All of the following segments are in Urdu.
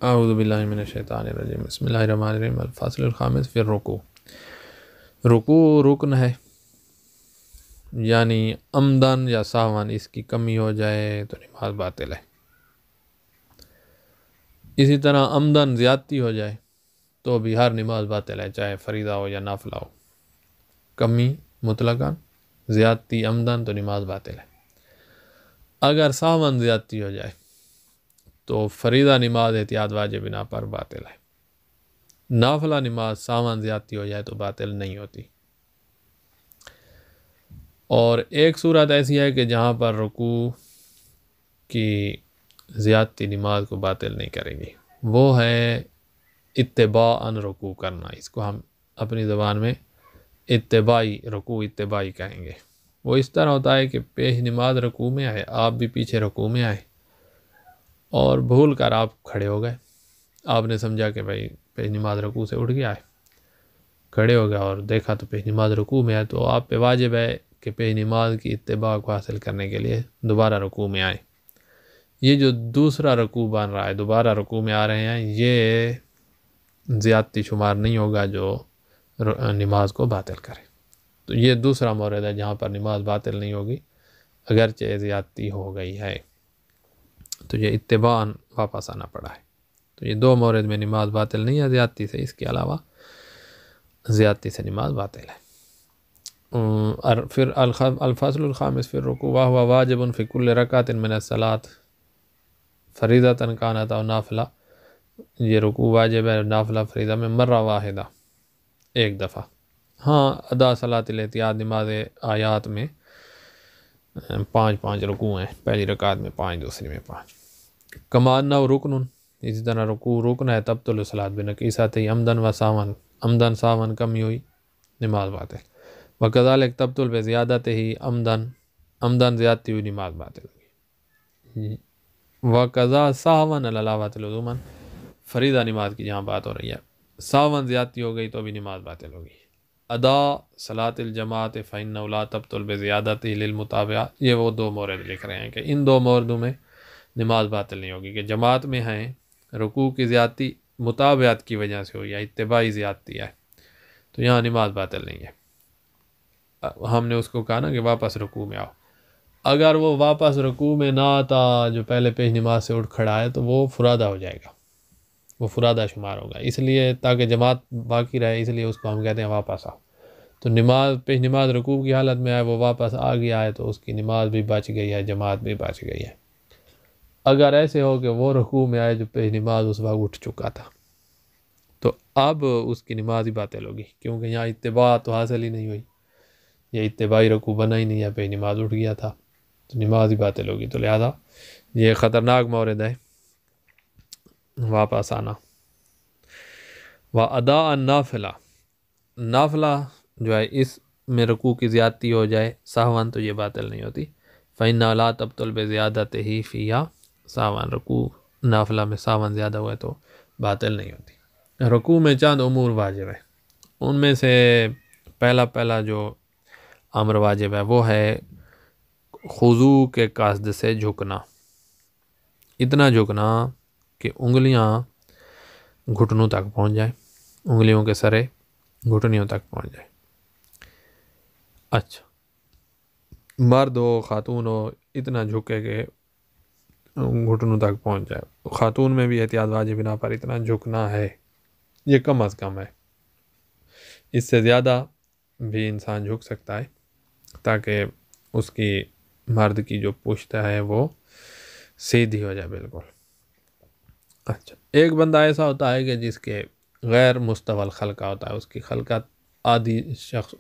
اعوذ باللہ من الشیطان الرجیم، بسم اللہ الرحمن الرحیم۔ الفصل الخامس فی الرکوع۔ رکوع رکن ہے، یعنی عمدن یا سہون اس کی کمی ہو جائے تو نماز باطل ہے۔ اسی طرح عمدن زیادتی ہو جائے تو بھی ہر نماز باطل ہے، چاہے فریضہ ہو یا نافلہ ہو۔ کمی مطلقاً، زیادتی عمدن تو نماز باطل ہے۔ اگر سہون زیادتی ہو جائے تو فریضہ نماز احتیاط واجب بنا پر باطل ہے۔ نافلہ نماز سہون زیادتی ہو جائے تو باطل نہیں ہوتی۔ اور ایک صورت ایسی ہے کہ جہاں پر رکوع کی زیادتی نماز کو باطل نہیں کرے گی، وہ ہے اتباعاً رکوع کرنا۔ اس کو ہم اپنی زبان میں اتباعی رکوع اتباعی کہیں گے۔ وہ اس طرح ہوتا ہے کہ پیش نماز رکوع میں آئے، آپ بھی پیچھے رکوع میں آئے اور بھول کر آپ کھڑے ہو گئے۔ آپ نے سمجھا کہ بھائی پیش نماز رکوع سے اٹھ گیا ہے، کھڑے ہو گیا اور دیکھا تو پیش نماز رکوع میں ہے، تو آپ پہ واجب ہے کہ پیش نماز کی اتباع کو حاصل کرنے کے لیے دوبارہ رکوع میں آئیں۔ یہ جو دوسرا رکوع بن رہا ہے، دوبارہ رکوع میں آ رہے ہیں، یہ زیادتی شمار نہیں ہوگا جو نماز کو باطل کرے۔ تو یہ دوسرا مورد ہے جہاں پر نماز باطل نہیں ہوگی اگرچہ زیادتی ہو گئی ہے، تو یہ اتباعاً واپس آنا پڑا ہے۔ تو یہ دو مورد میں نماز باطل نہیں ہے زیادتی سے، اس کے علاوہ زیادتی سے نماز باطل ہے۔ پھر الفصل الخامس فی الرکوع وهو واجب فی کل رکعۃ من الصلاۃ فریضۃ کانت او نافلہ۔ یہ رکوع واجب ہے نافلہ فریضہ میں مرہ واحدہ، ایک دفعہ۔ ہاں، ادا صلاۃ الاحتیاط نماز آیات میں 5 رکوع ہیں، پہلی رکعت میں 5، دوسری میں 5۔ کما انہ رکن، اسی طرح رکوع رکن ہے، تبطل الصلاۃ بنقیصۃ عمدن و سہوا، عمدن سہوا کمی ہوئی نماز باطل۔ وکذالک تبطل بزیادت ہی عمدن زیادتی ہوئی نماز باطل ہوگی۔ وقضا سہون علاوۃ لزوماً، فریضہ نماز کی جہاں بات ہو رہی ہے، سہون زیادتی ہو گئی تو بھی نماز باطل ہوگی۔ ادا صلاۃ الجماعت فإنہ لا تبطل بزیادت للمتابعہ، یہ وہ دو مورد لکھ رہے ہیں کہ ان دو موردوں میں نماز باطل نہیں ہوگی، کہ جماعت میں ہیں رکوع کی زیادتی متابعت کی وجہ سے ہو یا اتباعی زیادتی ہے، تو یہاں نماز باطل نہیں ہے۔ ہم نے اس کو کہا نا کہ واپس رکوع میں آؤ، اگر وہ واپس رکوع میں نہ آتا جو پہلے پیش نماز سے اٹھ کھڑا ہے تو وہ فرادہ ہو جائے گا، وہ فرادہ شمار ہوگا، اس لیے تاکہ جماعت باقی رہے، اس لیے اس کو ہم کہتے ہیں واپس آؤ۔ تو نماز پیش نماز رکوع کی حالت میں آئے، وہ واپس آ گیا ہے تو اس کی نماز بھی بچ گئی ہے، جماعت بھی بچ گئی ہے۔ اگر ایسے ہو کہ وہ رکوع میں آئے جو پیش نماز اس وقت اٹھ چکا تھا، تو اب اس کی نماز ہی باطل ہوگی، کیونکہ یہاں اتباع تو حاصل ہی نہیں ہوئی، یہ اتباعی رکوع بنا ہی نہیں ہے، پیش نماز اٹھ گیا تھا تو نماز ہی باطل ہوگی۔ تو لہذا یہ خطرناک مورد ہے واپس آنا۔ وَأَدَاءَ النَّافِلَہ، نافلہ جو ہے اس میں رکوع کی زیادتی ہو جائے سہواً تو یہ باطل نہیں ہوتی۔ فإنہ لا تبطل بزیادتہ فیہا، سہواً رکوع نافلہ میں سہواً زیادہ ہوئے تو باطل نہیں ہوتی۔ رکوع میں چند امور واجب ہے، ان میں سے پہلا جو امر واجب ہے وہ ہے خضوع کے قصد سے جھکنا، اتنا جھکنا کہ انگلیاں گھٹنوں تک پہنچ جائیں، انگلیوں کے سرے گھٹنیوں تک پہنچ جائیں۔ اچھا، مرد ہو خاتون ہو، اتنا جھکے کہ گھٹنوں تک پہنچ جائے۔ خاتون میں بھی احتیاط واجب بنا پر اتنا جھکنا ہے، یہ کم از کم ہے، اس سے زیادہ بھی انسان جھک سکتا ہے تاکہ اس کی مرد کی جو پشت ہے وہ سیدھی ہو جائے بالکل۔ اچھا، ایک بندہ ایسا ہوتا ہے کہ جس کے غیر مستوی الخلقہ ہوتا ہے، اس کی خلقت عادی شخص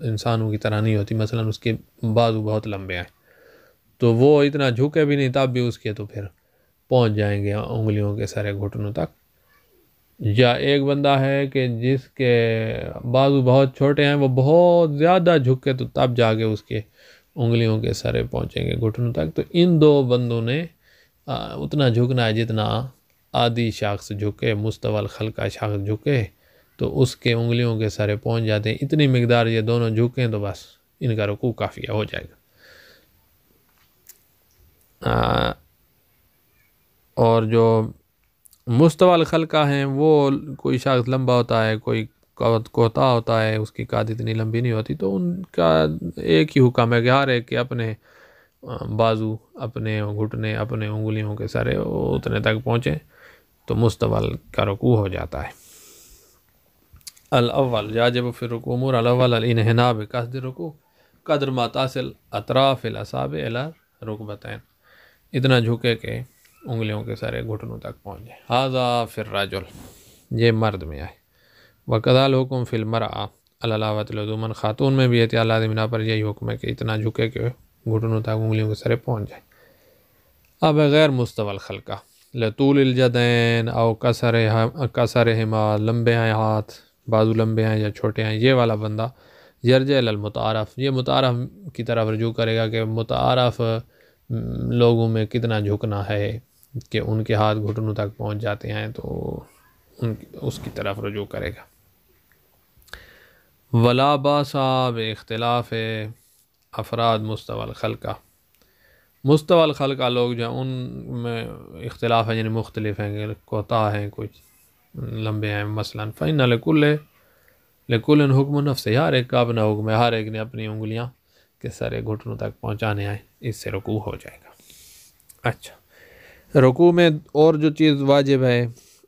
انسانوں کی طرح نہیں ہوتی، مثلا اس کے بازو بہت لمبے ہیں تو وہ اتنا جھکے بھی نہیں، تب بھی اس کے تو پھر پہنچ جائیں گے انگلیوں کے سرے گھٹنوں تک۔ یا ایک بندہ ہے کہ جس کے بازو بہت چھوٹے ہیں، وہ بہت زیادہ جھکے تو تب جا کے اس کے انگلیوں کے سرے پہنچیں گے گھٹنوں تک۔ تو ان دو بندوں نے اتنا جھکنا ہے جتنا عادی شخص جھکے، مستوی الخلقہ شخص جھکے تو اس کے انگلیوں کے سرے پہنچ جاتے ہیں، اتنی مقدار یہ دونوں جھکیں تو بس ان کا رکوع کافی ہو جائے گا۔ اور جو مستوال خلقہ ہیں وہ کوئی شخص لمبا ہوتا ہے، کوئی کوتا ہوتا ہے، اس کی قد اتنی لمبی نہیں ہوتی، تو ان کا ایک ہی حکم ہے کہ ہر ایک کے اپنے بازو، اپنے گھٹنے، اپنے انگلیوں کے سرے وہ اتنے تک پہنچیں تو مستوال کا رکوع ہو جاتا ہے۔ الاول یاجب فی الرکوع امور الاول الانحناء بقصد الرکوع قدر ما تصل اطراف الاصابع الی رکبتین، اتنا جھکے کہ انگلیوں کے سارے گھٹنوں تک پہنچ جائے۔ ھذا فی الرجل، یہ مرد میں آئے۔ وکذا الحکم فی المرأۃ علاوۃ لزوما، خاتون میں بھی احتیاط لازمہ پر یہی حکم ہے کہ اتنا جھکے کہ گھٹنوں تک انگلیوں کے سرے پہنچ جائے۔ اب غیر مستوی الخلقہ لطول الجدین او قصرہما، لمبے ہیں ہاتھ، بازو لمبے ہیں یا چھوٹے ہیں، یہ والا بندہ یرجع الی المتعارف، یہ متعارف کی طرف رجوع کرے گا کہ متعارف لوگوں میں کتنا جھکنا ہے کہ ان کے ہاتھ گھٹنوں تک پہنچ جاتے ہیں، تو اس کی طرف رجوع کرے گا۔ ولا باس باختلاف افراد مستوی الخلقہ، مستوی الخلقہ لوگ جو ہیں ان میں اختلاف ہے، یعنی مختلف ہیں، کہ کوتا ہیں، کچھ لمبے ہیں مثلا۔ فإن لکل حکم نفس، ہر ایک کا اپنا حکم ہے، ہر ایک نے اپنی انگلیاں کے سارے گھٹنوں تک پہنچانے ہیں، اس سے رکوع ہو جائے گا۔ اچھا، رکوع میں اور جو چیز واجب ہے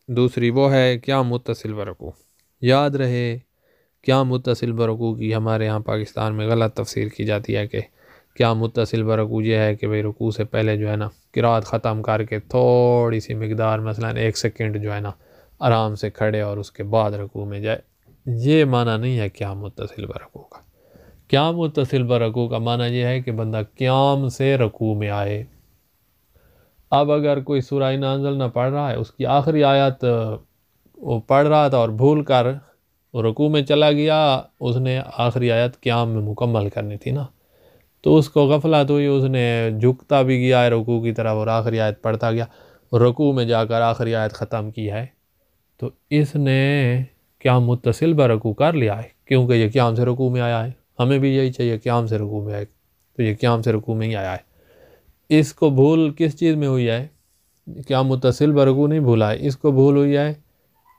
دوسری وہ ہے کیا متصل برکوع۔ یاد رہے کیا متصل برکوع کی ہمارے ہاں پاکستان میں غلط تفسیر کی جاتی ہے کہ کیا متصل برکوع یہ ہے کہ بھئی رکوع سے پہلے جو ہے نا قرات ختم کر کے تھوڑی سی مقدار مثلا 1 سیکنڈ جو ہے نا آرام سے کھڑے اور اس کے بعد رکوع میں جائے، یہ معنی نہیں ہے قیام متصل برکوع کا۔ قیام متصل برکوع کا معنی یہ ہے کہ بندہ قیام سے رکوع میں آئے۔ اب اگر کوئی سورہ نازل نہ پڑھ رہا ہے، اس کی آخری آیت وہ پڑھ رہا تھا اور بھول کر رکوع میں چلا گیا، اس نے آخری آیت قیام میں مکمل کرنی تھی نا، تو اس کو غفلت ہوئی، اس نے جھکتا بھی گیا ہے رکوع کی طرف اور آخری آیت پڑھتا گیا، رکوع میں جا کر آخری آیت ختم کی ہے، تو اس نے قیام متصل برکوع کر لیا ہے، کیونکہ یہ قیام سے رکوع میں آیا ہے۔ ہمیں بھی یہی چاہیے قیام سے رکوع میں آئے، تو یہ قیام سے رکوع میں ہی آیا ہے۔ اس کو بھول کس چیز میں ہوئی ہے؟ قیام متصل برکوع نہیں بھولا ہے، اس کو بھول ہوئی ہے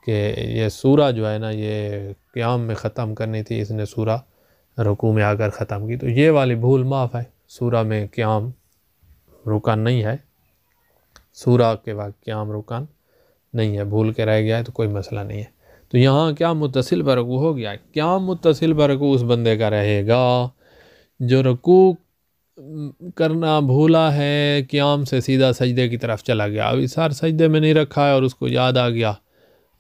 کہ یہ سورہ جو ہے نا یہ قیام میں ختم کرنی تھی، اس نے سورہ رکوع میں آ کر ختم کی، تو یہ والی بھول معاف ہے۔ سورہ میں قیام رکن نہیں ہے، سورہ کے بعد قیام رکن نہیں ہے، بھول کے رہ گیا ہے تو کوئی مسئلہ نہیں ہے۔ تو یہاں قیام متصل برکوع ہو گیا ہے۔ قیام متصل برکوع اس بندے کا رہے گا جو رکوع کرنا بھولا ہے، قیام سے سیدھا سجدے کی طرف چلا گیا، اب اس ہر سجدے میں نہیں رکھا ہے اور اس کو یاد آ گیا،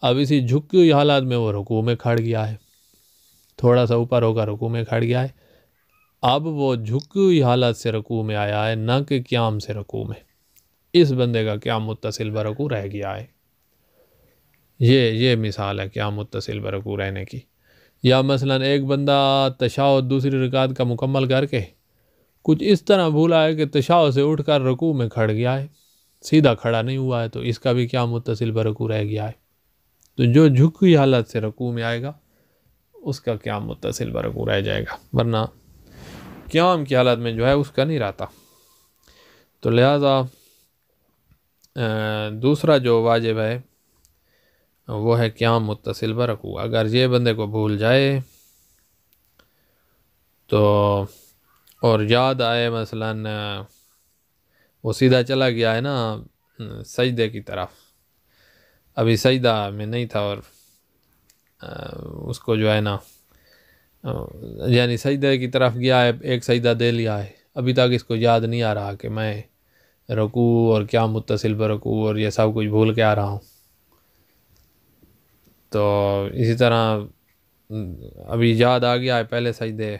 اب اسی جھکی ہوئی حالت میں وہ رکوع میں کھڑ گیا ہے، تھوڑا سا اوپر ہوگا رکوع میں کھڑ گیا ہے، اب وہ جھکی ہوئی حالت سے رکوع میں آیا ہے، نہ کہ قیام سے رکوع میں، اس بندے کا قیام متصل برکوع رہ گیا ہے۔ یہ مثال ہے قیام متصل برکوع رہنے کی۔ یا مثلا ایک بندہ تشہد دوسری رکعت کا مکمل کر کے کچھ اس طرح بھولا ہے کہ تشہد سے اٹھ کر رکوع میں کھڑ گیا ہے، سیدھا کھڑا نہیں ہوا ہے، تو اس کا بھی قیام متصل برکوع رہ گیا ہے۔ تو جو جھکی حالت سے رکوع میں آئے گا اس کا قیام متصل برکوع رہ جائے گا، ورنہ قیام کی حالت میں جو ہے اس کا نہیں رہتا۔ تو لہذا دوسرا جو واجب ہے وہ ہے قیام متصل برکوع۔ اگر یہ بندے کو بھول جائے تو اور یاد آئے مثلا وہ سیدھا چلا گیا ہے نا سجدے کی طرف، ابھی سجدہ میں نہیں تھا اور اس کو جو ہے نا یعنی سجدے کی طرف گیا ہے، ایک سجدہ دے لیا ہے، ابھی تک اس کو یاد نہیں آ رہا کہ میں رکوع اور قیام متصل برکوع اور یہ سب کچھ بھول کے آ رہا ہوں، تو اسی طرح ابھی یاد آ گیا ہے، پہلے سجدے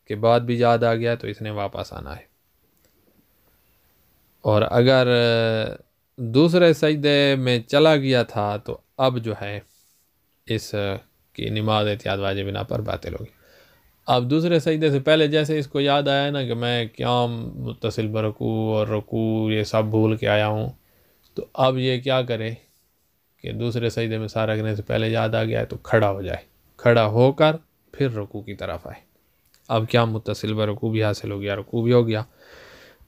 کے بعد بھی یاد آ گیا تو اس نے واپس آنا ہے۔ اور اگر دوسرے سجدے میں چلا گیا تھا تو اب جو ہے اس کی نماز احتیاط واجب بنا پر باطل ہوگی۔ اب دوسرے سجدے سے پہلے جیسے اس کو یاد آیا نا کہ میں قیام متصل برکوع اور رکوع یہ سب بھول کے آیا ہوں، تو اب یہ کیا کرے کہ دوسرے سجدے میں سارا کرنے سے پہلے یاد آ گیا ہے تو کھڑا ہو جائے، کھڑا ہو کر پھر رکوع کی طرف آئے، اب قیام متصل برکوع بھی حاصل ہو گیا، رکوع بھی ہو گیا۔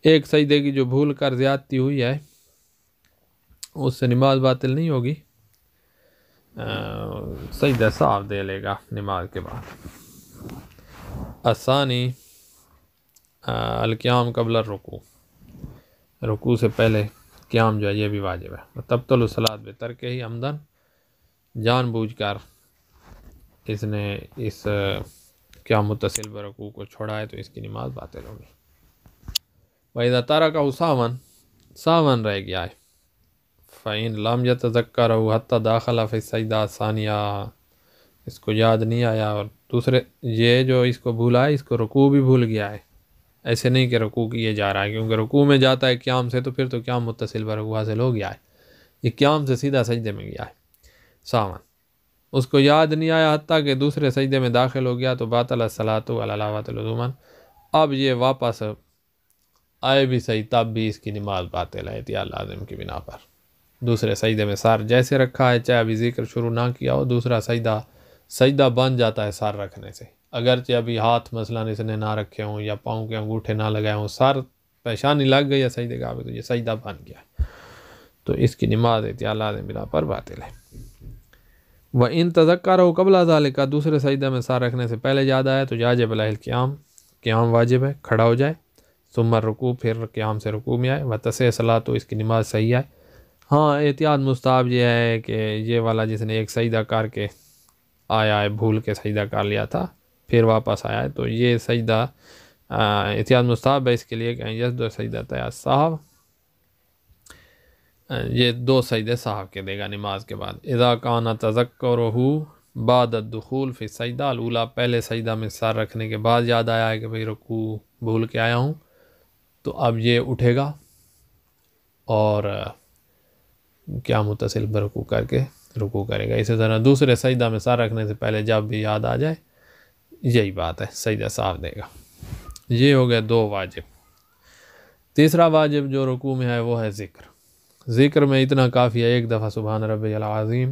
ایک سجدے کی جو بھول کر زیادتی ہوئی ہے اس سے نماز باطل نہیں ہوگی، سجدہ صاف دے لے گا نماز کے بعد۔ الثانی القیام قبل الرکوع، رکوع سے پہلے قیام جو ہے یہ بھی واجب ہے۔ تبطل الصلاۃ بترک ہی عمدن، جان بوجھ کر اس نے اس قیام متصل برکوع کو چھوڑا ہے تو اس کی نماز باطل ہوگی۔ وَإِذَا تَرَكَهُ سَهْوًا، ساون رہ گیا ہے، فَإِن لَمْ يَتَذَكَّرْهُ حَتَّى دَخَلَ فِي السَّجْدَةِ الثَّانِيَةِ، اس کو یاد نہیں آیا اور دوسرے یہ جو اس کو بھولا ہے اس کو رکوع بھی بھول گیا ہے، ایسے نہیں کہ رکوع کیے جا رہا ہے، کیونکہ رکوع میں جاتا ہے قیام سے تو پھر تو قیام متصل برکوع حاصل ہو گیا ہے، یہ قیام سے سیدھا سجدے میں گیا ہے ساون، اس کو یاد نہیں آیا حتیٰ کہ دوسرے سجدے میں داخل ہو گیا تو باطل الصلاۃ علاوۃ لزوما، اب یہ واپس آئے بھی صحیح تب بھی اس کی نماز باطل ہے احتیاط لازم کی بنا پر۔ دوسرے سجدے میں سار جیسے رکھا ہے، چاہے ابھی ذکر شروع نہ کیا ہو، دوسرا سجدہ بن جاتا ہے سار رکھنے سے، اگرچہ ابھی ہاتھ مثلا اس نے نہ رکھے ہوں یا پاؤں کے انگوٹھے نہ لگائے ہوں، سار پیشانی لگ گئی ہے سجدے کا تو یہ سجدہ بن گیا ہے، تو اس کی نماز احتیاط لازم بنا پر باطل ہے۔ وَإِن تَذَكَّرَهُ قَبْلَ ذَلِكَ، دوسرے سجدہ میں سار رکھنے سے پہلے یاد آیا تو یاجب علیہ القیام، قیام واجب ہے، کھڑا ہو جائے، ثم الرکوع، پھر قیام سے رکوع میں آئے، وَتَصِحُ صلاۃ، اس کی نماز صحیح ہے۔ ہاں احتیاط مستحب یہ ہے کہ یہ والا جس نے ایک سجدہ کر کے آیا ہے، بھول کے سجدہ کر لیا تھا پھر واپس آیا ہے تو یہ سجدہ احتیاط مستحب ہے اس کے لیے کہ یسجد سجدۃ سہو، یہ دو سجدے سہو کے دے گا نماز کے بعد۔ اذا کان تذکرہ بعد الدخول فی السجدہ الاولی، پہلے سجدہ میں سر رکھنے کے بعد یاد آیا ہے کہ بھئی رکوع بھول کے آیا ہوں تو اب یہ اٹھے گا اور کیا متصل برکوع کر کے رکوع کرے گا۔ اسی طرح دوسرے سجدہ میں سر رکھنے سے پہلے جب بھی یاد آ جائے یہی بات ہے، سجدہ صاف دے گا۔ یہ ہو گئے دو واجب۔ تیسرا واجب جو رکوع میں ہے وہ ہے ذکر۔ ذکر میں اتنا کافی ہے، ایک دفعہ سبحان ربی العظیم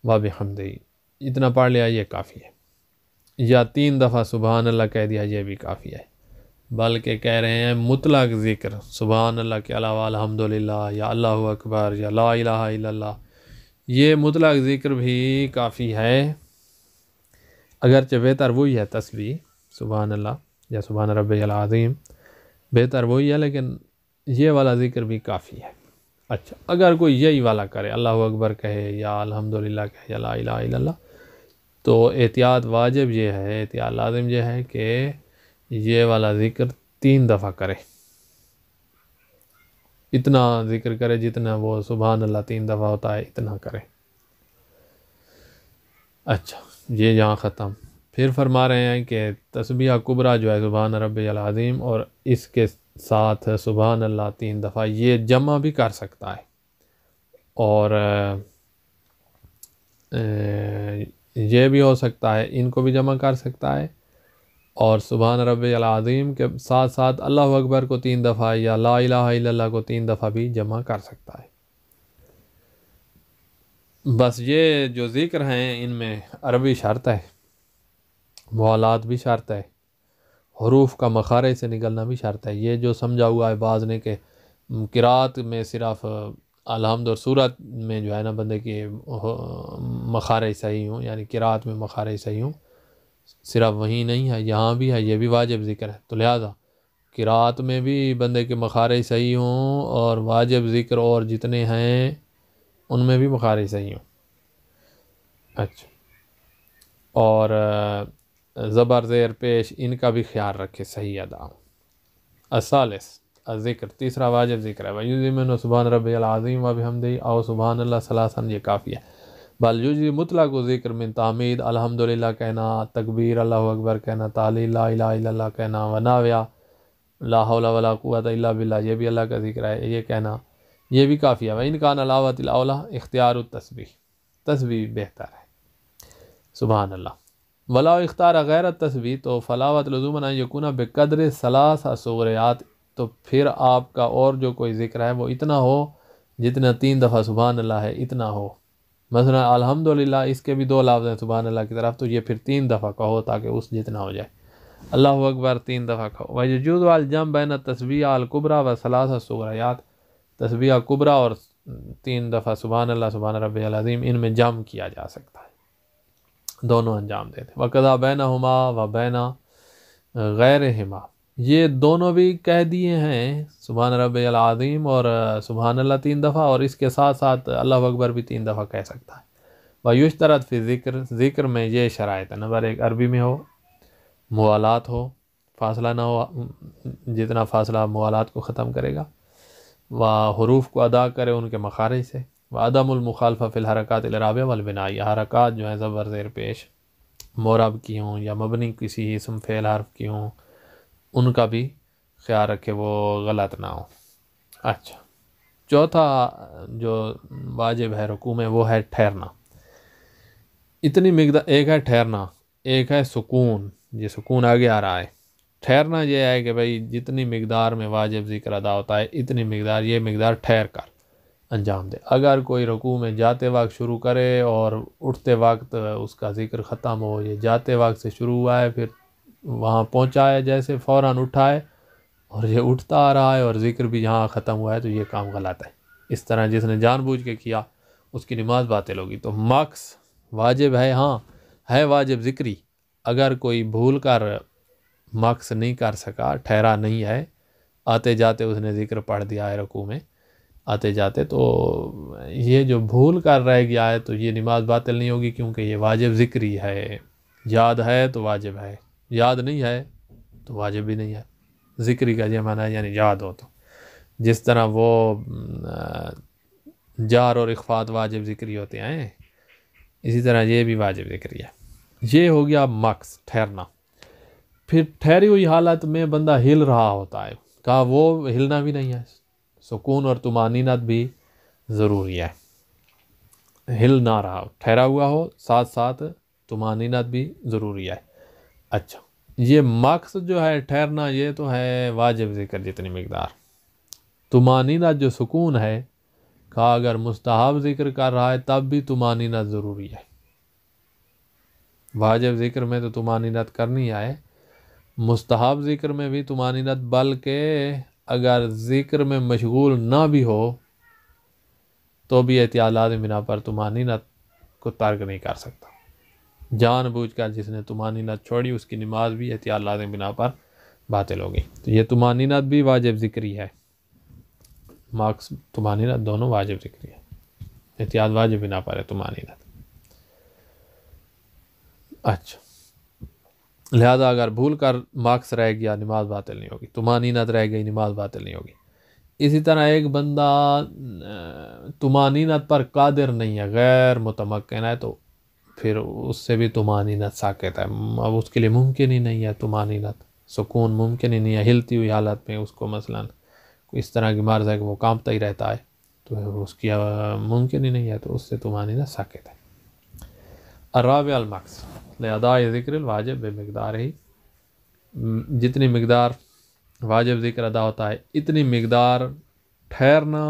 و بحمدہ اتنا پڑھ لیا یہ کافی ہے، یا 3 دفعہ سبحان اللہ کہہ دیا یہ بھی کافی ہے، بلکہ کہہ رہے ہیں مطلق ذکر سبحان اللہ کے علاوہ الحمدللہ یا اللہ اکبر یا لا الہ الا اللہ، یہ مطلق ذکر بھی کافی ہے، اگرچہ بہتر وہی ہے تسبیح سبحان اللہ یا سبحان ربی العظیم، بہتر وہی ہے لیکن یہ والا ذکر بھی کافی ہے۔ اچھا اگر کوئی یہی والا کرے، اللہ اکبر کہے یا الحمدللہ کہے یا لا الہ الا اللہ، تو احتیاط واجب یہ ہے، احتیاط لازم یہ ہے کہ یہ والا ذکر 3 دفعہ کرے، اتنا ذکر کرے جتنا وہ سبحان اللہ 3 دفعہ ہوتا ہے اتنا کرے۔ اچھا یہ یہاں ختم، پھر فرما رہے ہیں کہ تسبیح کبریٰ جو ہے سبحان ربی العظیم اور اس کے ساتھ سبحان اللہ 3 دفعہ یہ جمع بھی کر سکتا ہے، اور یہ بھی ہو سکتا ہے ان کو بھی جمع کر سکتا ہے، اور سبحان ربی العظیم کے ساتھ ساتھ اللہ اکبر کو 3 دفعہ یا لا الہ الا اللہ کو 3 دفعہ بھی جمع کر سکتا ہے۔ بس یہ جو ذکر ہیں ان میں عربی شرط ہے، موالات بھی شرط ہے، حروف کا مخارج سے نکلنا بھی شرط ہے۔ یہ جو سمجھا ہوا ہے بعض نے کہ قرات میں صرف الحمد اور سورت میں جو ہے نا بندے کی مخارج صحیح ہوں، یعنی قرات میں مخارج صحیح ہوں، صرف وہیں نہیں ہے یہاں بھی ہے، یہ بھی واجب ذکر ہے، تو لہذا قرات میں بھی بندے کے مخارج صحیح ہوں اور واجب ذکر اور جتنے ہیں ان میں بھی مخارج صحیح ہوں۔ اچھا اور زبر زیر پیش ان کا بھی خیال رکھے صحیح ادا ہو۔ الثالث الذکر، تیسرا واجب ذکر ہے، وَيُزِمِنُ سبحان ربی العظیم و بحمدہ او سبحان اللہ ثلاثاً، یہ کافی ہے۔ بل یجزی مطلق و ذکر من تحمید الحمدللہ کہنا، تکبیر اللہ اکبر کہنا، تعلیل لا الہ الا اللہ کہنا، وناویہ لا حول ولا قوۃ الا باللہ، یہ بھی اللہ کا ذکر ہے، یہ کہنا یہ بھی کافی ہے۔ وَإِنْ كَانَ الْأَوْلَى الْأَوْلَى اختیار التسبیح، تسبیح بہتر ہے سبحان اللہ۔ ولا اختار غیر التسبیح تو فلاوت لزوما ان یکون بقدر 3 صغریات، تو پھر آپ کا اور جو کوئی ذکر ہے وہ اتنا ہو جتنا 3 دفعہ سبحان اللہ ہے اتنا ہو، مثلا الحمدللہ اس کے بھی 2 لفظ ہیں سبحان اللہ کی طرف، تو یہ پھر 3 دفعہ کہو تاکہ اس جتنا ہو جائے، اللہ اکبر 3 دفعہ کہو۔ وَيَجُوزُ الْجَمْعُ بَيْنَ التَّسْبِيحِ الْكُبْرَى و 3 صغریات، تسبیح کبریٰ اور 3 دفعہ سبحان اللہ سبحان ربی العظیم ان میں جم کیا جا سکتا ہے، دونوں انجام دیتے۔ وقضا بینہما و بین غیرہما، یہ دونوں بھی کہہ دیے ہیں سبحان ربی العظیم اور سبحان اللہ 3 دفعہ، اور اس کے ساتھ ساتھ اللہ اکبر بھی 3 دفعہ کہہ سکتا ہے۔ وَيُشْتَرَطْ فِي ذکر، ذکر میں یہ شرائط ہے، نمبر 1 عربی میں ہو، موالات ہو، فاصلہ نہ ہو، جتنا فاصلہ موالات کو ختم کرے گا، حروف کو ادا کرے ان کے مخارج سے، وعدم المخالفہ فی الحرکات الإعرابیہ والبناء، یہ حرکات جو ہیں زبر زیر پیش مورب کی ہوں یا مبنی کسی اسم فعل حرف کی ہوں، ان کا بھی خیال رکھے وہ غلط نہ ہو۔ اچھا، چوتھا جو واجب ہے رکوع میں وہ ہے ٹھہرنا۔ اتنی مقدار، ایک ہے ٹھہرنا، ایک ہے سکون، یہ سکون آگے آ رہا ہے۔ ٹھہرنا یہ ہے کہ بھئی جتنی مقدار میں واجب ذکر ادا ہوتا ہے اتنی مقدار، یہ مقدار ٹھہر کر انجام دے۔ اگر کوئی رکوع میں جاتے وقت شروع کرے اور اٹھتے وقت اس کا ذکر ختم ہو، یہ جاتے وقت سے شروع ہوا ہے پھر وہاں پہنچا ہے جیسے فوراً اٹھا ہے اور یہ اٹھتا آ رہا ہے اور ذکر بھی جہاں ختم ہوا ہے، تو یہ کام غلط ہے۔ اس طرح جس نے جان بوجھ کے کیا اس کی نماز باطل ہوگی۔ تو مکس واجب ہے، ہاں ہے واجب ذکری، اگر کوئی بھول کر مکس نہیں کر سکا، ٹھہرا نہیں ہے، آتے جاتے اس نے ذکر پڑھ دیا ہے رکوع میں آتے جاتے، تو یہ جو بھول کر رہ گیا ہے تو یہ نماز باطل نہیں ہوگی، کیونکہ یہ واجب ذکری ہے۔ یاد ہے تو واجب ہے، یاد نہیں ہے تو واجب بھی نہیں ہے۔ ذکری کا یہ معنی ہے یعنی یاد ہو تو، جس طرح وہ جار اور اخفات واجب ذکری ہوتے ہیں، اسی طرح یہ بھی واجب ذکری ہے۔ یہ ہو گیا مکس، ٹھہرنا۔ پھر ٹھہری ہوئی حالت میں بندہ ہل رہا ہوتا ہے، کہا وہ ہلنا بھی نہیں ہے، سکون اور طمانینت بھی ضروری ہے۔ ہل نہ رہا ہو، ٹھہرا ہوا ہو، ساتھ ساتھ طمانینت بھی ضروری ہے۔ اچھا، یہ مکس جو ہے ٹھہرنا، یہ تو ہے واجب ذکر جتنی مقدار۔ طمانینت جو سکون ہے، کہا اگر مستحب ذکر کر رہا ہے تب بھی طمانینت ضروری ہے۔ واجب ذکر میں تو طمانینت کرنی ہے، مستحب ذکر میں بھی طمانینت، بلکہ اگر ذکر میں مشغول نہ بھی ہو تو بھی احتیاط لازم بنا پر طمانینت کو ترک نہیں کر سکتا۔ جان بوجھ کر جس نے طمانینت چھوڑی اس کی نماز بھی احتیاط لازم بنا پر باطل ہوگی۔ تو یہ طمانینت بھی واجب ذکری ہے، مارکس طمانینت دونوں واجب ذکری ہے، احتیاط واجب بنا پر ہے طمانینت۔ اچھا، لہذا اگر بھول کر مارکس رہ گیا نماز باطل نہیں ہوگی، طمانینت رہ گئی نماز باطل نہیں ہوگی۔ اسی طرح ایک بندہ طمانینت پر قادر نہیں ہے، غیر متمکن ہے، تو پھر اس سے بھی طمانینت ساقط ہے، اب اس کے لیے ممکن ہی نہیں ہے طمانینت، سکون ممکن ہی نہیں ہے ہلتی ہوئی حالت میں۔ اس کو مثلاً اس طرح کی مرض ہے کہ وہ کانپتا ہی رہتا ہے، تو اس کی ممکن ہی نہیں ہے، تو اس سے طمانینت ساقط ہے۔ الرابع المکس لاداء ذکر الواجب بمقدار ہی، جتنی مقدار واجب ذکر ادا ہوتا ہے اتنی مقدار ٹھہرنا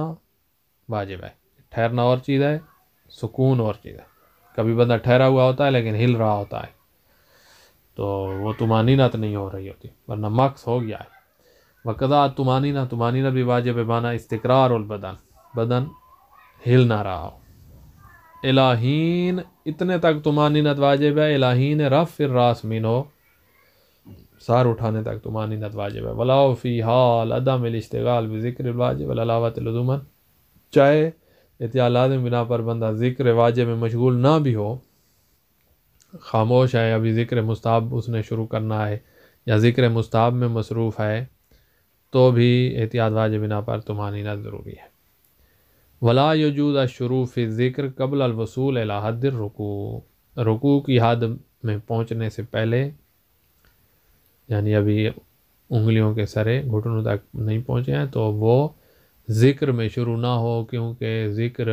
واجب ہے۔ ٹھہرنا اور چیز ہے، سکون اور چیز ہے۔ کبھی بندہ ٹھہرا ہوا ہوتا ہے لیکن ہل رہا ہوتا ہے تو وہ طمانینت نہیں ہو رہی ہوتی، ورنہ مکس ہو گیا ہے۔ وقضا طمانینہ بھی واجب بانا استقرار البدن، بدن ہل نہ رہا ہو۔ الہین، اتنے تک طمانینت واجب ہے، الہین رفع الراس منہ، سار اٹھانے تک طمانینت واجب ہے۔ ولاؤ فی حال عدم الاشتغال بذکر الواجب العلاوۃ لزوما، چاہے احتیاط لازم بنا پر بندہ ذکر واجب میں مشغول نہ بھی ہو، خاموش ہے، ابھی ذکر مستحب اس نے شروع کرنا ہے یا ذکر مستحب میں مصروف ہے، تو بھی احتیاط واجب بنا پر طمانینت ضروری ہے۔ ولا یجوز الشروع فی الذکر قبل الوصول الی حد الرکوع، رکوع کی حد میں پہنچنے سے پہلے، یعنی ابھی انگلیوں کے سرے گھٹنوں تک نہیں پہنچے ہیں، تو وہ ذکر میں شروع نہ ہو، کیونکہ ذکر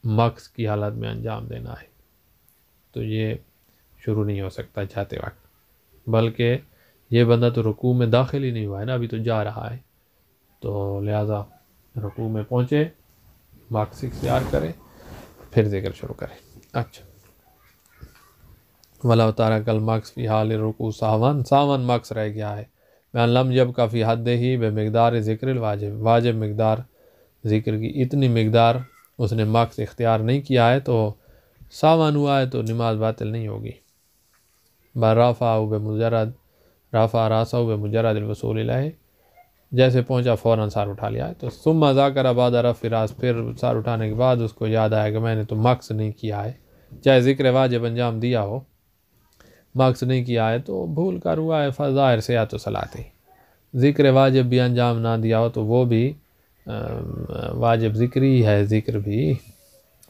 مکس کی حالت میں انجام دینا ہے، تو یہ شروع نہیں ہو سکتا جاتے وقت، بلکہ یہ بندہ تو رکوع میں داخل ہی نہیں ہوا ہے نا، ابھی تو جا رہا ہے، تو لہذا رکوع میں پہنچے، مکس اختیار کرے، پھر ذکر شروع کرے۔ اچھا، وَلَوْ تَرَكَ الْمَكْسَ فِي حَالِ الرُّكُوعِ سَهْوًا، ساون مکس رہ گیا ہے، بِأَنْ لَمْ يَبْقَ فِي حَدِّهِ بمقدار ذکر الواجب، واجب مقدار ذکر کی اتنی مقدار اس نے مقص اختیار نہیں کیا ہے تو ساون ہوا ہے تو نماز باطل نہیں ہوگی. رافع بمجرد رافع راسہ بمجرد الوصول الیہ، جیسے پہنچا فوراً سار اٹھا لیا ہے. تو ثم ذاکر بعد رفع راس، پھر سار اٹھانے کے بعد اس کو یاد آیا کہ میں نے تو مقص نہیں کیا ہے. چاہے ذکر واجب انجام دیا ہو، مقص نہیں کیا ہے تو بھول کر ہوا ہے، فظاہر سے یا تو صلاۃ ہی. ذکر واجب بھی انجام نہ دیا ہو تو وہ بھی واجب ذکری ہے، ذکر بھی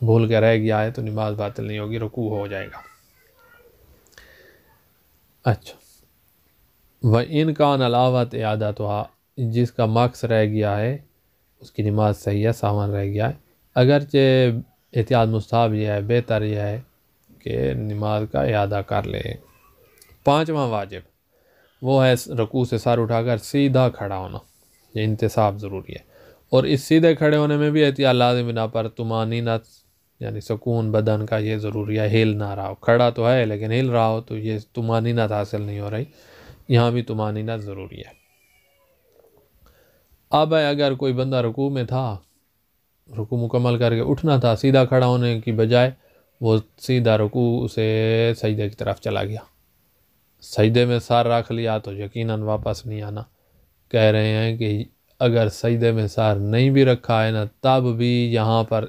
بھول کے رہ گیا ہے تو نماز باطل نہیں ہوگی، رکوع ہو جائے گا. اچھا، وَإِنْ كَانَ الْعَوَةُ إِعَادَتُهَا، جس کا مقص رہ گیا ہے اس کی نماز صحیح ہے، سامان رہ گیا ہے. اگرچہ احتیاط مستحب یہ ہے، بہتر یہ ہے کہ نماز کا اعادہ کر لے. پانچواں واجب وہ ہے رکوع سے سر اٹھا کر سیدھا کھڑا ہونا، یہ انتصاب ضروری ہے. اور اس سیدھے کھڑے ہونے میں بھی احتیاط لازم بنا پر طمانینہ یعنی سکون بدن کا یہ ضروری ہے، ہل نہ رہا ہو. کھڑا تو ہے لیکن ہل رہا ہو تو یہ طمانینہ حاصل نہیں ہو رہی، یہاں بھی طمانینہ ضروری ہے. اب اگر کوئی بندہ رکوع میں تھا، رکوع مکمل کر کے اٹھنا تھا، سیدھا کھڑا ہونے کی بجائے وہ سیدھا رکوع سے سجدے کی طرف چلا گیا، سجدے میں سر رکھ لیا تو یقیناً واپس نہیں آنا. کہہ رہے ہیں کہ اگر سجدے میں سر نہیں بھی رکھا ہے نا تب بھی یہاں پر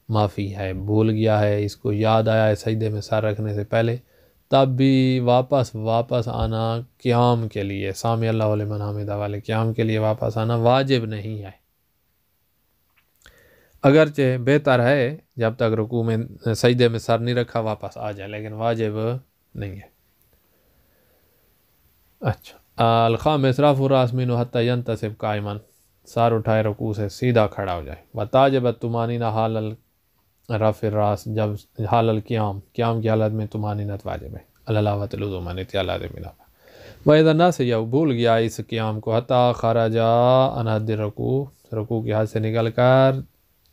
معافی ہے، بھول گیا ہے، اس کو یاد آیا ہے سجدے میں سر رکھنے سے پہلے، تب بھی واپس آنا قیام کے لیے، سامع اللہ لمن حمدہ والے قیام کے لیے واپس آنا واجب نہیں ہے. اگرچہ بہتر ہے جب تک رکوع میں سجدے میں سر نہیں رکھا واپس آ جائے، لیکن واجب نہیں ہے. اچھا، الخامس رفع الراس منہ حتی ینتصب قائما، سر اٹھائے رکوع سے سیدھا کھڑا ہو جائے. وتجب الطمانینہ حال رفع الراس، جب حال القیام، قیام کی حالت میں طمانینت واجب ہے. العلاوۃ العظمی احتیاط لازم ملا. وَإِذَا نَسِیَ، بھول گیا اس قیام کو، حتی خرج عن حد الرکوع، رکوع کی حد سے نکل کر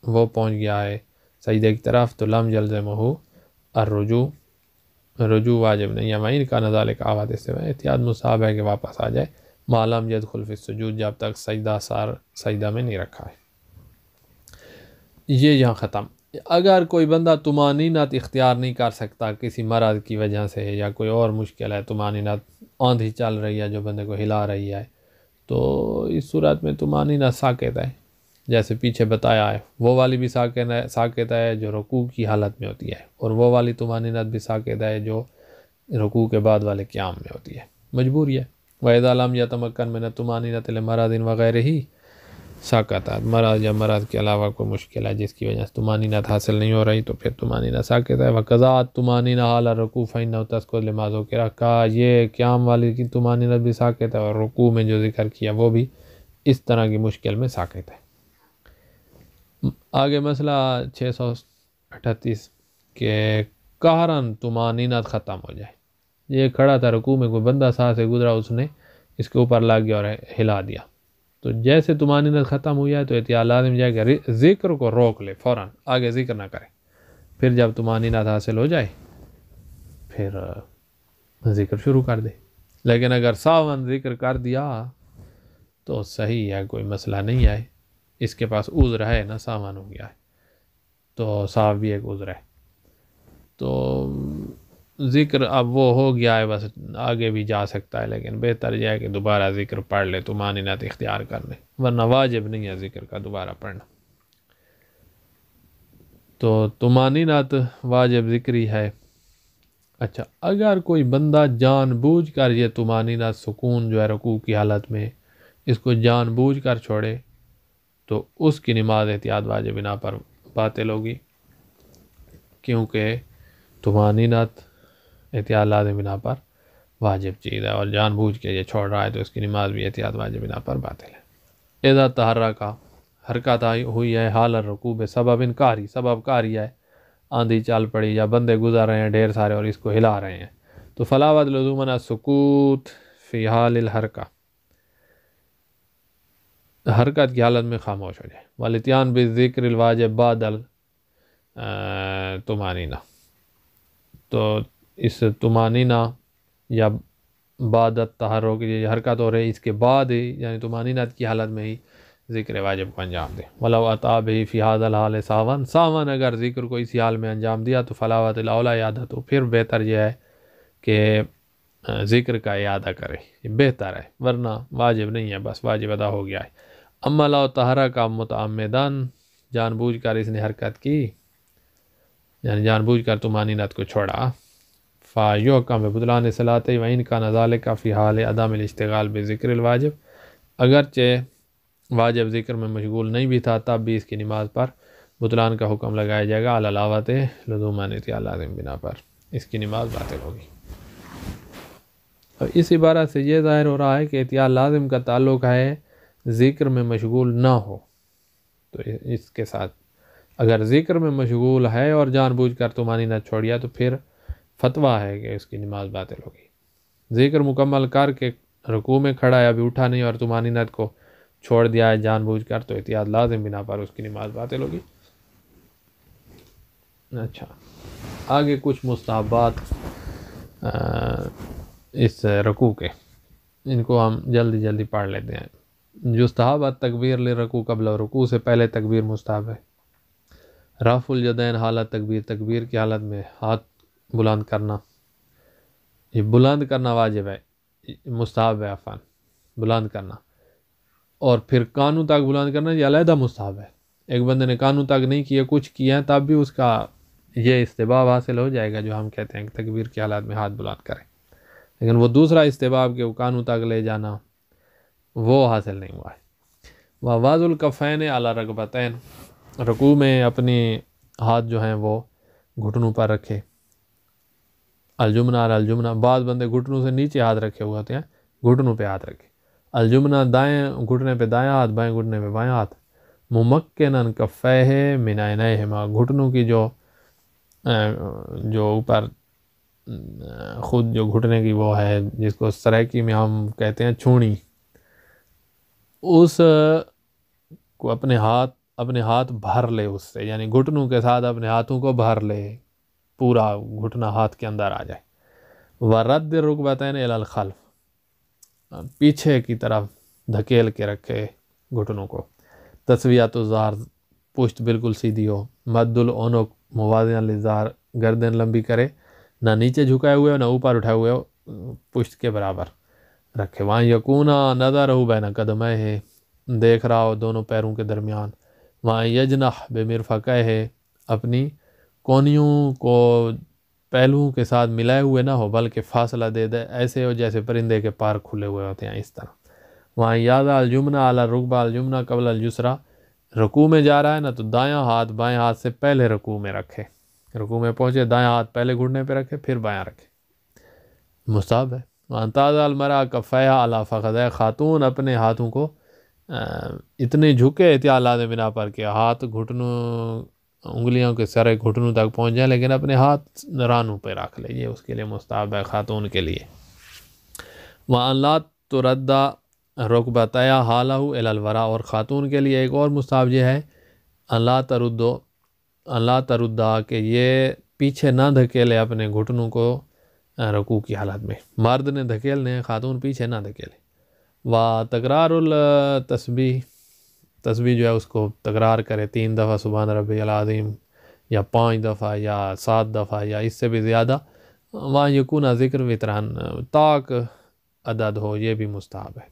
وہ پہنچ گیا ہے سجدے کی طرف، تو لم یلزمہ الرجوع، رجوع واجب نہیں ہے. وَإِنْ كَانَ ذَلِكَ عَوَدَ، اس سے احتیاط مستحب ہے کہ واپس آ جائے. مَا لَمْ يَدْخُلْ فِي السُّجُودِ، جب تک سجدہ میں نہیں رکھا ہے. یہ یہاں ختم. اگر کوئی بندہ طمانینت اختیار نہیں کر سکتا کسی مرض کی وجہ سے یا کوئی اور مشکل ہے، طمانینت آندھی چل رہی ہے جو بندے کو ہلا رہی ہے، تو اس صورت میں طمانینہ ساکت ہے، جیسے پیچھے بتایا ہے. وہ والی بھی ساکت ہے جو رکوع کی حالت میں ہوتی ہے، اور وہ والی طمانینت بھی ساکت ہے جو رکوع کے بعد والے قیام میں ہوتی ہے. مجبوری ہے. وَإِذَا لَمْ يَتَمَكَّنْ مِنَ الطُّمَانِینَةِ لِمَرَضٍ وَغَیرِهِ، ساکت ہے. مرض یا مرض کے علاوہ کوئی مشکل ہے جس کی وجہ سے طمانینت حاصل نہیں ہو رہی تو پھر طمانینہ ساکت ہے. وَقَضَاءَ الطُّمَانِینَۃَ حَالَ الرُّکُوعِ فَإِنَّهُ تَسْقُطُ لِمَا ذُکِرَ، کہا یہ قیام والی کی طمانینت بھی ساکت ہے اور رکوع میں جو ذکر کیا وہ بھی اس طرح کی مشکل میں ساکت ہے. آگے مسئلہ 638 کہ قہراً طمانینت ختم ہو جائے. یہ کھڑا تھا رکوع میں، کوئی بندہ ساتھ سے گزرا، اس نے اس کے اوپر لگ گیا اور ہلا دیا، تو جیسے طمانینت ختم ہوئی ہے تو احتیاط لازم جائے کہ ذکر کو روک لے، فوراً آگے ذکر نہ کرے. پھر جب طمانینت حاصل ہو جائے پھر ذکر شروع کر دے. لیکن اگر ساون ذکر کر دیا تو صحیح ہے، کوئی مسئلہ نہیں ہے. اس کے پاس عذر ہے نا، ساون ہو گیا ہے تو صاحب بھی ایک عذر ہے، تو ذکر اب وہ ہو گیا ہے، بس آگے بھی جا سکتا ہے. لیکن بہتر یہ ہے کہ دوبارہ ذکر پڑھ لے، طمانینت اختیار کر لے، ورنہ واجب نہیں ہے ذکر کا دوبارہ پڑھنا. تو طمانینت واجب ذکری ہے. اچھا، اگر کوئی بندہ جان بوجھ کر یہ طمانینت سکون جو ہے رکوع کی حالت میں اس کو جان بوجھ کر چھوڑے تو اس کی نماز احتیاط واجب بنا پر باطل ہوگی، کیونکہ طمانینت احتیاط لازم بنا پر واجب چیز ہے اور جان بوجھ کے یہ چھوڑ رہا ہے تو اس کی نماز بھی احتیاط واجب بنا پر باطل ہے. اذا تحرک، حرکت ہوئی ہے حال الرکوع بسبب کاری، سبب کاری ہے، آندھی چل پڑی یا بندے گزر رہے ہیں ڈھیر سارے اور اس کو ہلا رہے ہیں، تو فلا بد لزومن السکوت فی حال الحرکہ، حرکت کی حالت میں خاموش ہو جائے. والاتیان بالذکر الواجب بعد الطمانینہ، تو اس طمانینہ یا بعد التحرک، یہ حرکت ہو رہی اس کے بعد ہی، یعنی طمانینت کی حالت میں ہی ذکر واجب کو انجام دے. وَلَوْ أَتَى بِهِ فِي هَذَا الْحَالِ سَهْوًا سَهْوًا اگر ذکر کو اسی حال میں انجام دیا تو فلاوت الاولا اعادہ، پھر بہتر یہ ہے کہ ذکر کا اعادہ کرے، یہ بہتر ہے، ورنہ واجب نہیں ہے، بس واجب ادا ہو گیا ہے. اما لو تحرک متعمدن، جان بوجھ کر اس نے حرکت کی، یعنی جان بوجھ کر طمانینت کو چھوڑا، فَيُحْكَمُ بِبُطْلَانِ صَلَاتِهِ وَإِنْ كَانَ ذَلِكَ فِي حَالِ عَدَمِ الاشتغال بذکر الواجب، اگرچہ واجب ذکر میں مشغول نہیں بھی تھا تب بھی اس کی نماز پر بطلان کا حکم لگایا جائے گا، علی علاوت لزوماً اتیان لازم بنا پر، اس کی نماز باطل ہوگی. اور اس عبارت سے یہ ظاہر ہو رہا ہے کہ اتیان لازم کا تعلق ہے ذکر میں مشغول نہ ہو. تو اس کے ساتھ اگر ذکر میں مشغول ہے اور جان بوجھ کر طمانینت چھوڑیا تو پھر فتویٰ ہے کہ اس کی نماز باطل ہوگی. ذکر مکمل کر کے رکوع میں کھڑا ہے، ابھی اٹھا نہیں اور طمانینت کو چھوڑ دیا ہے جان بوجھ کر، تو احتیاط لازم بنا پر اس کی نماز باطل ہوگی. اچھا، آگے کچھ مستحبات اس رکوع کے، ان کو ہم جلدی پڑھ لیتے ہیں. یستحب تکبیر للرکوع قبل رکوع، سے پہلے تکبیر مستحب ہے. رفع الیدین حالت تکبیر، تکبیر کی حالت میں ہاتھ بلند کرنا، یہ بلند کرنا واجب ہے، مستحب ہے، عفواً بلند کرنا. اور پھر کانوں تک بلند کرنا یہ علیحدہ مستحب ہے. ایک بندے نے کانوں تک نہیں کیا، کچھ کیا ہے، تب بھی اس کا یہ استحباب حاصل ہو جائے گا جو ہم کہتے ہیں کہ تکبیر کی حالت میں ہاتھ بلند کرے. لیکن وہ دوسرا استحباب کہ وہ کانوں تک لے جانا وہ حاصل نہیں ہوا ہے. وَوَضْعُ الْكَفَّيْنِ عَلَى الرَّكْبَتَيْنِ، رکوع میں اپنے ہاتھ جو ہیں وہ گھٹنوں پر رکھے. الجمنہ علی الجمنہ، بعض بندے گھٹنوں سے نیچے ہاتھ رکھے ہوئے ہوتے ہیں، گھٹنوں پہ ہاتھ رکھے. الجمنہ دائیں گھٹنے پہ دائیں ہاتھ، بائیں گھٹنے پہ بائیں ہاتھ. ممکناً کفیہ من عینیہما، گھٹنوں کی جو اوپر خود جو گھٹنے کی وہ ہے جس کو سرائکی میں ہم کہتے ہیں چھونی، اس کو اپنے ہاتھ بھر لے اس سے، یعنی گھٹنوں کے ساتھ اپنے ہاتھوں کو بھر لے، پورا گھٹنا ہاتھ کے اندر آ جائے. وَرَدِّ الرُّكْبَتَيْنِ إِلَى الْخَلْفِ، پیچھے کی طرف دھکیل کے رکھے گھٹنوں کو. تسویۃ الظہر، پشت بالکل سیدھی ہو. مد العنق موازیاً للظہر، گردن لمبی کرے، نہ نیچے جھکائے ہوئے نہ اوپر اٹھائے ہوئے، پشت کے برابر رکھے. وہاں یکون نظرہ بین قدمیہ، دیکھ رہا ہو دونوں پیروں کے درمیان. وہاں یجنح بمرفقیہ، اپنی کونیوں کو پہلوؤں کے ساتھ ملائے ہوئے نہ ہو بلکہ فاصلہ دے دے، ایسے ہو جیسے پرندے کے پار کھلے ہوئے ہوتے ہیں، اس طرح. وہاں یادا الجمنہ علی الرکبہ، الجمنہ قبل الجسرہ، رکوع میں جا رہا ہے نا تو دایاں ہاتھ بائیں ہاتھ سے پہلے رکوع میں رکھے. رکوع میں پہنچے دایاں ہاتھ پہلے گھٹنے پہ رکھے پھر بایاں رکھے، مستحب ہے. وہاں تازہ المرأة کفیہ علی فخذیہ، خاتون اپنے ہاتھوں کو اتنے جھکے احتیاط لازم بنا پر کہ ہاتھ گھٹنوں انگلیوں کے سرے گھٹنوں تک پہنچ جائیں، لیکن اپنے ہاتھ رانوں پہ رکھ لے، یہ اس کے لیے مستحب ہے خاتون کے لیے. وَأَنْ لَا تُرَدَّ رُكْبَتَيْهَا حَالَهُ إِلَى الْوَرَاءِ، اور خاتون کے لیے ایک اور مستحب یہ ہے اللہ تردہ کہ یہ پیچھے نہ دھکیلے اپنے گھٹنوں کو رکوع کی حالت میں. مرد نے دھکیلنے، خاتون پیچھے نہ دھکیلے. تکرار التسبیح، تسبیح جو ہے اس کو تکرار کرے 3 دفعہ سبحان ربی العظیم، یا 5 دفعہ یا 7 دفعہ یا اس سے بھی زیادہ. وہاں یکون ذکر وطران، تاک عدد ہو، یہ بھی مستحب ہے.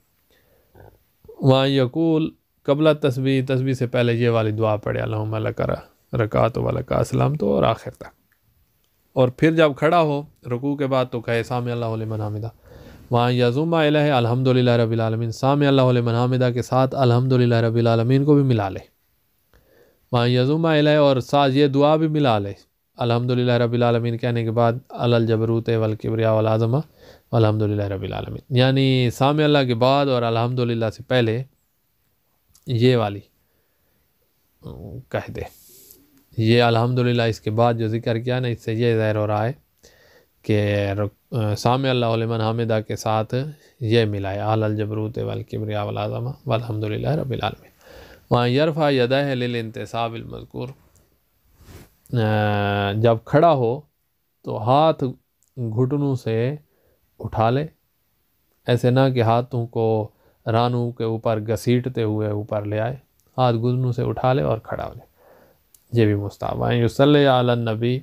وہاں یقول قبل تسبیح، تسبیح سے پہلے یہ والی دعا پڑھے، اللہم لک رکعت و لک اسلمت، اور آخر تک. اور پھر جب کھڑا ہو رکوع کے بعد تو کہے سامع اللہ لمن حمدہ. وہاں یزوم الیہ الحمدللہ رب العالمین، سامع اللہ لمن حمدہ کے ساتھ الحمدللہ رب العالمین کو بھی ملا لے. وہاں یزوم الیہ، اور ساتھ یہ دعا بھی ملا لے الحمدللہ رب العالمین کہنے کے بعد، علی الجبروت والکبریاء والعظمہ والحمدللہ رب العالمین، یعنی سامع اللہ کے بعد اور الحمدللہ سے پہلے یہ والی کہہ دے. یہ الحمدللہ اس کے بعد جو ذکر کیا نا، اس سے یہ ظاہر ہو رہا ہے کہ سامع اللہ لمن حمدہ کے ساتھ یہ ملا ہے علی الجبروت والکبریاء والعظمہ والحمدللہ رب العالمین. وہاں یرفع یدیہ للانتصاب المذکور، جب کھڑا ہو تو ہاتھ گھٹنوں سے اٹھا لے، ایسے نہ کہ ہاتھوں کو رانوں کے اوپر گھسیٹتے ہوئے اوپر لے آئے، ہاتھ گھٹنوں سے اٹھا لے اور کھڑا ہو لے، یہ بھی مستحب ہے۔ یصلی علی النبی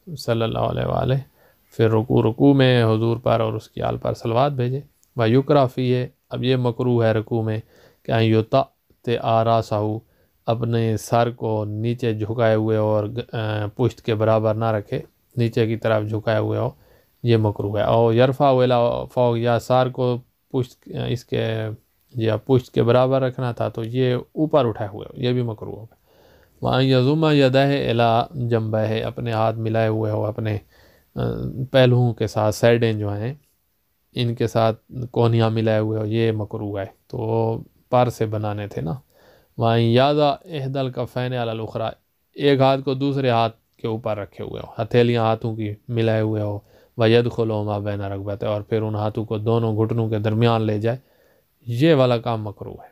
صلی اللہ علیہ وآلہ، پھر رکوع میں حضور پر اور اس کی آل پر صلوات بھیجے۔ وَیُکرَہ فیہ، اب یہ مکروہ ہے رکوع میں کہ ان یطأطع راسہ، اپنے سر کو نیچے جھکائے ہوئے اور پشت کے برابر نہ رکھے، نیچے کی طرف جھکائے ہوئے ہو، یہ مکروہ ہے۔ اور یرفع الی فوق، یا سر کو پشت اس کے یا پشت کے برابر رکھنا تھا تو یہ اوپر اٹھائے ہوئے ہو، یہ بھی مکروہ ہوگا۔ وَأَن یضم یدیہ الی جنبیہ، اپنے ہاتھ ملائے ہوئے ہو اپنے پہلوؤں کے ساتھ، سائڈیں جو ہیں ان کے ساتھ کونیاں ملائے ہوئے ہو، یہ مکروہ ہے۔ تو پر سے بنانے تھے نا۔ وَأَن یضع احدی الکفین علی الاخری، ایک ہاتھ کو دوسرے ہاتھ کے اوپر رکھے ہوئے ہو، ہتھیلیاں ہاتھوں کی ملائے ہوئے ہو، وَیدخلُ مَا بین رکبتیہ، اور پھر ان ہاتھوں کو دونوں گھٹنوں کے درمیان لے جائے، یہ والا کام مکروہ ہے۔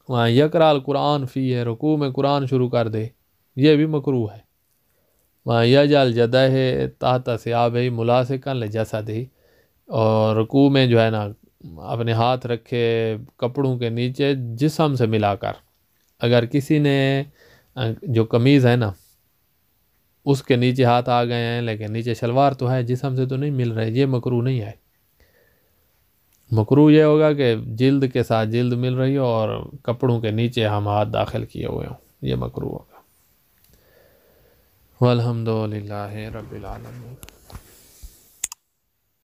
وہاں یقرأ القرآن فیہ، رکوع میں قرآن شروع کر دے، یہ بھی مکروہ ہے۔ وہاں یجعل یدیہ تحت ثیابہ ملاصقا لجسدہ، اور رکوع میں جو ہے نا اپنے ہاتھ رکھے کپڑوں کے نیچے جسم سے ملا کر، اگر کسی نے جو قمیض ہے نا اس کے نیچے ہاتھ آ گئے ہیں لیکن نیچے شلوار تو ہے، جسم سے تو نہیں مل رہے، یہ مکروہ نہیں ہے۔ مکروہ یہ ہوگا کہ جلد کے ساتھ جلد مل رہی ہو اور کپڑوں کے نیچے ہم ہاتھ داخل کیے ہوئے ہوں، یہ مکروہ ہوگا۔ والحمد للہ رب العالمین۔